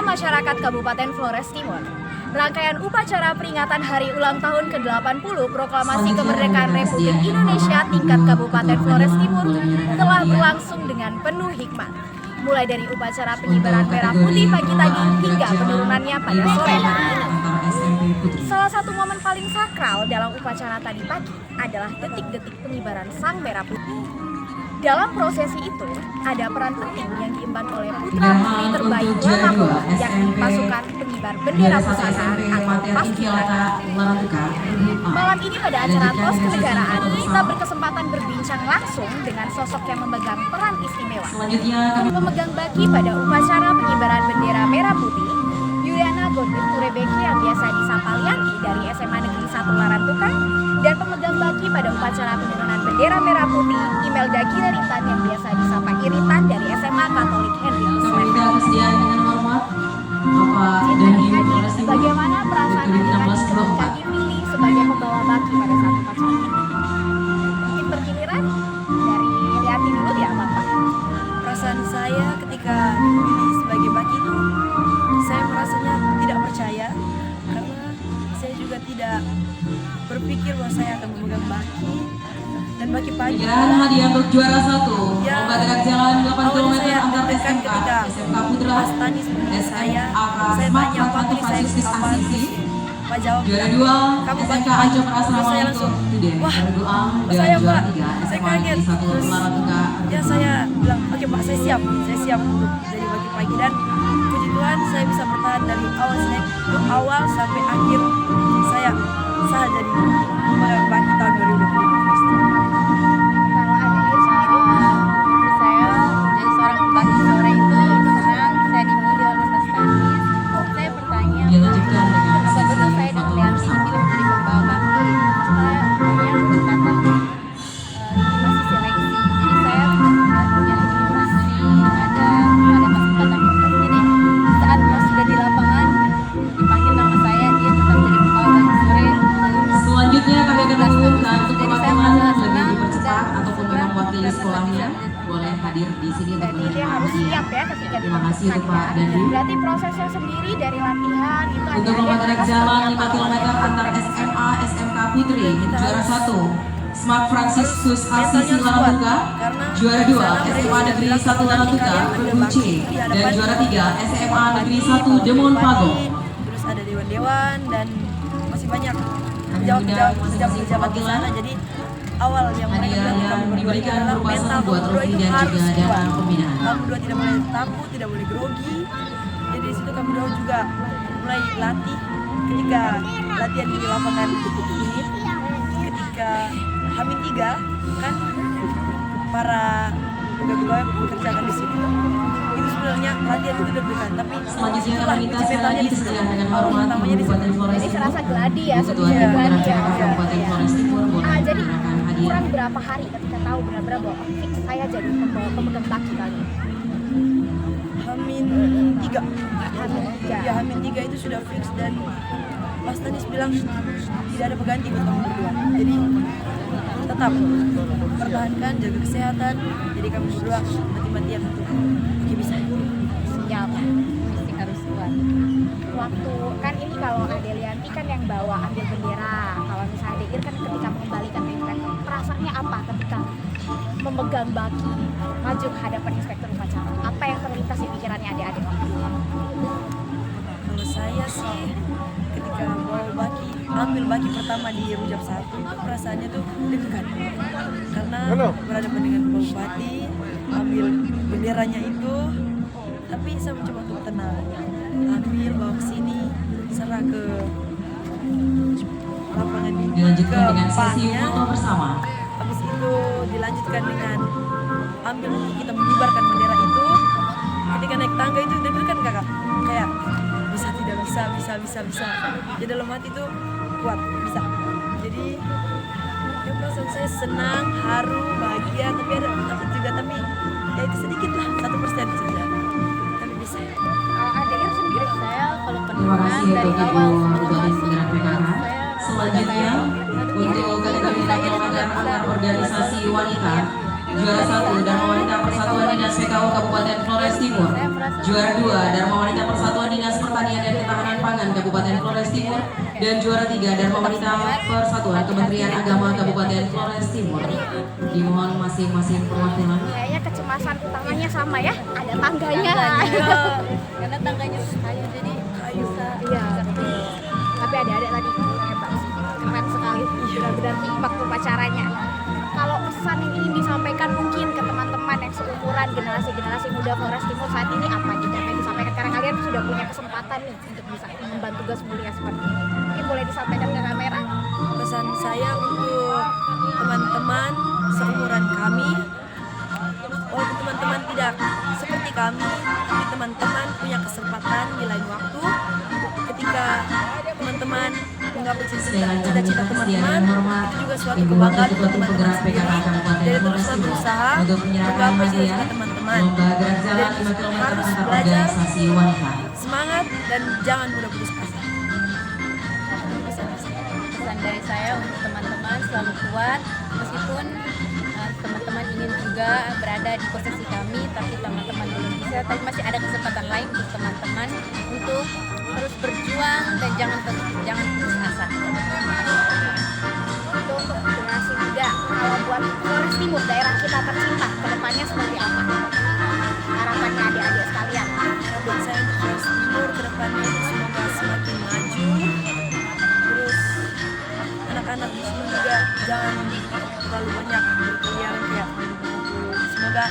masyarakat Kabupaten Flores Timur. Rangkaian upacara peringatan Hari Ulang Tahun ke-80 Proklamasi Kemerdekaan Republik Indonesia tingkat Kabupaten Flores Timur telah berlangsung dengan penuh hikmat. Mulai dari upacara pengibaran merah putih pagi tadi hingga penurunannya pada sore hari ini. Salah satu momen paling sakral dalam upacara tadi pagi adalah detik-detik pengibaran sang merah putih. Dalam prosesi itu, ada peran penting yang diemban oleh putra-putri terbaik Lamapu, yakni pasukan pengibar bendera pusaka atau Paskibra. Malam ini pada acara TOS Kenegaraan, kita berkesempatan berbincang langsung dengan sosok yang memegang peran istimewa. Pemegang baki pada upacara pengibaran bendera merah putih, Yuliana Godwin Turebeki yang biasa disapa Lianti dari SMA Negeri 1 Larantuka, dan pemegang baki pada upacara penurunan bendera merah putih, Imelda Gileritan yang biasa disapa Iritan dari SMA Katolik Henry Kusmeta. Bagaimana perasaan ketika dipilih sebagai pembawa baki pada saat upacara ini? Mungkin bergiliran dari Lianti dulu ya, Bapak. Perasaan saya ketika dipilih sebagai baki itu, saya merasanya tidak percaya karena saya juga tidak berpikir bahwa saya akan memegang baki dan baki pagi. Dan hadiah untuk juara 1 Ya, lomba dekat jalan 8 km antar SMK, SMK Putra, Mas Tani sebenarnya saya tanya Pak Tri saya kapan Pak jawab juara 2 kamu SMK baki Ancol pagi. Asrama Saya langsung wah dan saya juara Pak 3 saya SMA kaget. Negeri 1 Terus Larantuka. ya saya bilang oke Pak saya siap untuk jadi baki pagi, dan puji Tuhan saya bisa bertahan dari awal sampai akhir. Saya sah jadi pemegang baki tahun 2020. Kalau Adelir sendiri, Saya menjadi seorang baki sore itu senang saya dipilih oleh Mas Tanis. Saya bertanya, Dilanjutkan dengan apa sesi betul saya foto dengan bersama. dipilih menjadi pembawa baki? Saya hanya berkata masih seleksi. Jadi saya ada kesempatan itu. Jadi saat pas sudah di lapangan dipanggil nama saya, dia tetap jadi pembawa baki sore. Selanjutnya kami akan mengumumkan untuk Jadi saya pemakaman merasa lebih senang dipercepat dan ataupun senang memang wakili dan sekolahnya senang. boleh hadir di sini untuk berarti dia menerima harus hadiah. siap ya ketika Terima kasih untuk diperlukan Pak ya. Dandi. Berarti prosesnya sendiri dari latihan itu Untuk lomba dekat jalan 5 km antar SMA SMK Putri, juara 1 Smart Franciscus Assisi Larantuka, juara 2 SMA Negeri 1 Larantuka Pergu C, dan juara 3 SMA Negeri 1 Demon Pagong. Terus ada dewan-dewan dan masih banyak Kami pejabat mengundang pejabat di sana. Jadi awal yang mereka hadiah bilang yang kamu berdua diberikan adalah berupa mental satu buah kamu berdua trofi itu dan harus juga dana kuat. pembinaan. Kamu berdua tidak boleh takut, tidak boleh grogi. Jadi di situ kami berdua juga mulai latih. Ketika latihan di lapangan ini, ketika Hamin 3 kan para pegawai bekerjakan di situ. Itu sebenarnya latihan itu deg-degan, tapi Selanjutnya itulah kita uji mentalnya di situ. dipersilakan dengan hormat Utamanya di situ. Kabupaten Flores Jadi Timur. serasa gladi ya, Ketua seperti Himpunan gladi ya. Masyarakat Kabupaten Flores Timur boleh Jadi menyerahkan hadiah. kurang berapa hari ketika tahu benar-benar bahwa fix saya jadi pemegang baki kali ini? Hamin 3. Hamin 3. Ya, Hamin 3 itu sudah fix, dan Mas Tanis bilang tidak ada pengganti buat kamu berdua. Jadi tetap pertahankan, jaga kesehatan. Jadi kami berdua mati-matian untuk oke bisa. Siap. Mesti harus kuat. Waktu kan ini kalau Adelianti kan yang bawa ambil bendera. Kalau misalnya Adelir kan ketika mengembalikan ke inspektur, perasaannya apa ketika memegang baki maju ke hadapan inspektur upacara? Apa yang terlintas di pikirannya adik-adik waktu itu? Kalau saya sih ketika bawa baki, ambil baki pertama di Rujak 1 itu perasaannya tuh deg-degan. Karena berhadapan dengan bupati, ambil benderanya itu, tapi saya mencoba untuk tenang. Ambil bawa ke sini, serah ke lapangan di Dilanjutkan dengan sesi Paknya. foto bersama. Habis itu dilanjutkan dengan ambil kita mengibarkan bendera itu. Ketika naik tangga itu deg-degan kakak, kayak bisa tidak bisa. Jadi dalam hati itu kuat bisa. Jadi ya perasaan saya senang, haru, bahagia, tapi ada takut juga, tapi ya itu sedikit lah, 1% saja. Tapi bisa. Kalau Adelir sendiri Saya kalau Terima penurunan kasih dari untuk awal Ibu sebelum Bupati masuk Penggerak PKK. Selanjutnya untuk kategori 5 km antar organisasi wanita, Juara 1 Dharma Wanita Persatuan Dinas PKU Kabupaten Flores Timur. Juara 2 Dharma Wanita Persatuan Dinas Pertanian dan Ketahanan Pangan Kabupaten Flores Timur. Dan juara 3 Dharma Wanita Persatuan Kementerian Agama Kabupaten Flores Timur. Dimohon masing-masing perwakilan. Kayaknya kecemasan utamanya sama ya, ada tangganya. Karena tangganya kayu jadi kayu. Iya. Tapi adik-adik tadi hebat sih, keren sekali. Benar-benar nikmat upacaranya. Kalau pesan yang ingin disampaikan mungkin ke teman-teman yang seumuran generasi muda Flores Timur saat ini apa gitu yang disampaikan, karena kalian sudah punya kesempatan nih untuk bisa mengemban tugas mulia seperti ini. Mungkin boleh disampaikan ke kamera. Pesan saya untuk teman-teman seumuran kami, walaupun teman-teman tidak seperti kami, tapi teman-teman punya kesempatan di lain waktu ketika teman-teman menggapai cita-cita teman-teman, itu juga suatu kebanggaan untuk teman-teman sendiri. Jadi teruslah berusaha menggapai cita-cita teman-teman. Dan harus belajar, semangat, dan jangan mudah putus asa. Pesan dari saya untuk teman-teman selalu kuat meskipun teman-teman ingin juga berada di posisi kami, tapi teman-teman belum bisa. Tapi masih ada kesempatan lain untuk teman-teman untuk terus berjuang dan jangan putus asa. Itu untuk generasi muda. Kalau buat Flores Timur, daerah kita tercinta, kedepannya seperti apa? Harapannya adik-adik sekalian. Buat saya untuk Flores Timur kedepannya semoga semakin maju. Terus anak-anak di sini juga jangan terlalu banyak berkeliaran kayak. Semoga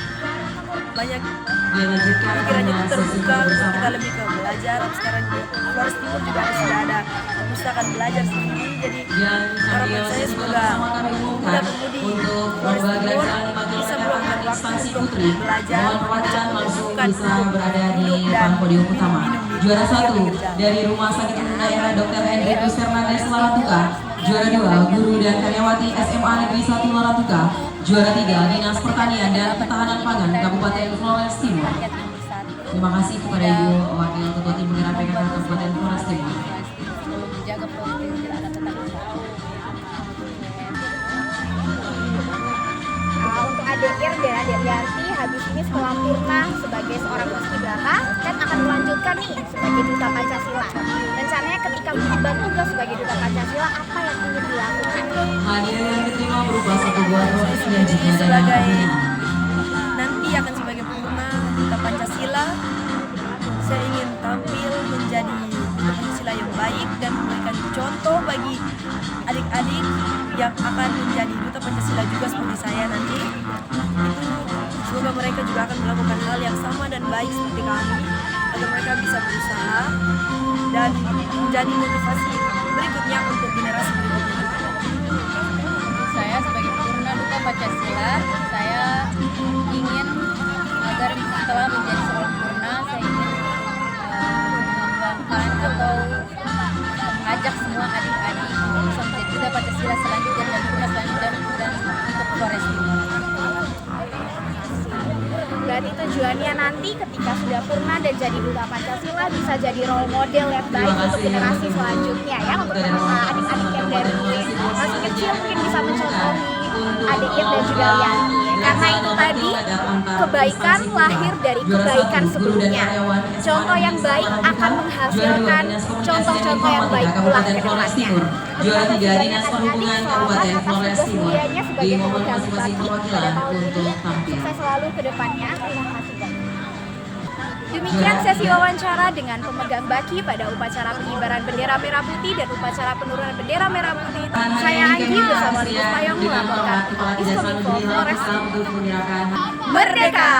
banyak pikirannya itu terbuka untuk kita lebih ke belajar. Sekarang di Flores Timur juga sudah ada perpustakaan belajar sendiri. Jadi harapan saya semoga pemuda-pemudi Flores Timur bisa meluangkan waktu untuk belajar, bukan berada di depan podium utama. Juara 1 dari Rumah Sakit Umum Daerah Dr. Hendrikus Fernandes Laratuka. Juara 2 Guru dan Karyawati SMA Negeri 1 Laratuka. Juara 3 Dinas Pertanian dan Ketahanan Pangan Kabupaten Flores Timur. Terima kasih kepada Ibu Wakil Ketua Tim Penggerak PKK Kabupaten Flores Timur. Menjaga Flores Timur tidak ada tetap usaha. Untuk adik Ir dan adik Yanti, habis ini setelah purna sebagai seorang paskibraka kan akan melanjutkan nih sebagai duta Pancasila. Rencananya ketika mengemban tugas sebagai duta Pancasila, apa yang ingin dilakukan? Hadiah yang diterima berupa satu buah roti dan juga dana sebagai pembinaan. nanti akan sebagai purna duta Pancasila, saya ingin tampil menjadi duta Pancasila yang baik dan memberikan contoh bagi adik-adik yang akan menjadi duta Pancasila juga seperti saya nanti. Semoga mereka juga akan melakukan hal yang sama dan baik seperti kami, agar mereka bisa berusaha dan menjadi motivasi berikutnya untuk generasi berikutnya. Saya sebagai purna duta Pancasila, saya ingin agar setelah menjadi seorang purna, saya ingin mengembangkan atau mengajak semua adik-adik untuk bisa menjadi duta Pancasila selanjutnya dan purna selanjutnya dan untuk Flores Timur. Berarti tujuannya nanti ketika sudah purna dan jadi duta Pancasila bisa jadi role model yang baik untuk generasi selanjutnya ya, untuk adik-adik yang dari masih kecil mungkin bisa mencontohi adik Ir dan juga Yanti. Karena itu tadi kebaikan lahir dari kebaikan sebelumnya. Contoh yang baik akan menghasilkan contoh-contoh yang baik pula ke depannya. Juara 3 Dinas Perhubungan Kabupaten Flores Timur. Dimohon Sebagai masing-masing perwakilan untuk tampil. sukses selalu ke depannya. Terima kasih banyak. Demikian sesi wawancara dengan pemegang baki pada upacara pengibaran bendera merah putih dan upacara penurunan bendera merah putih. Saya Anggi bersama Linus Payong melaporkan Iskominfo Flores Timur. Merdeka!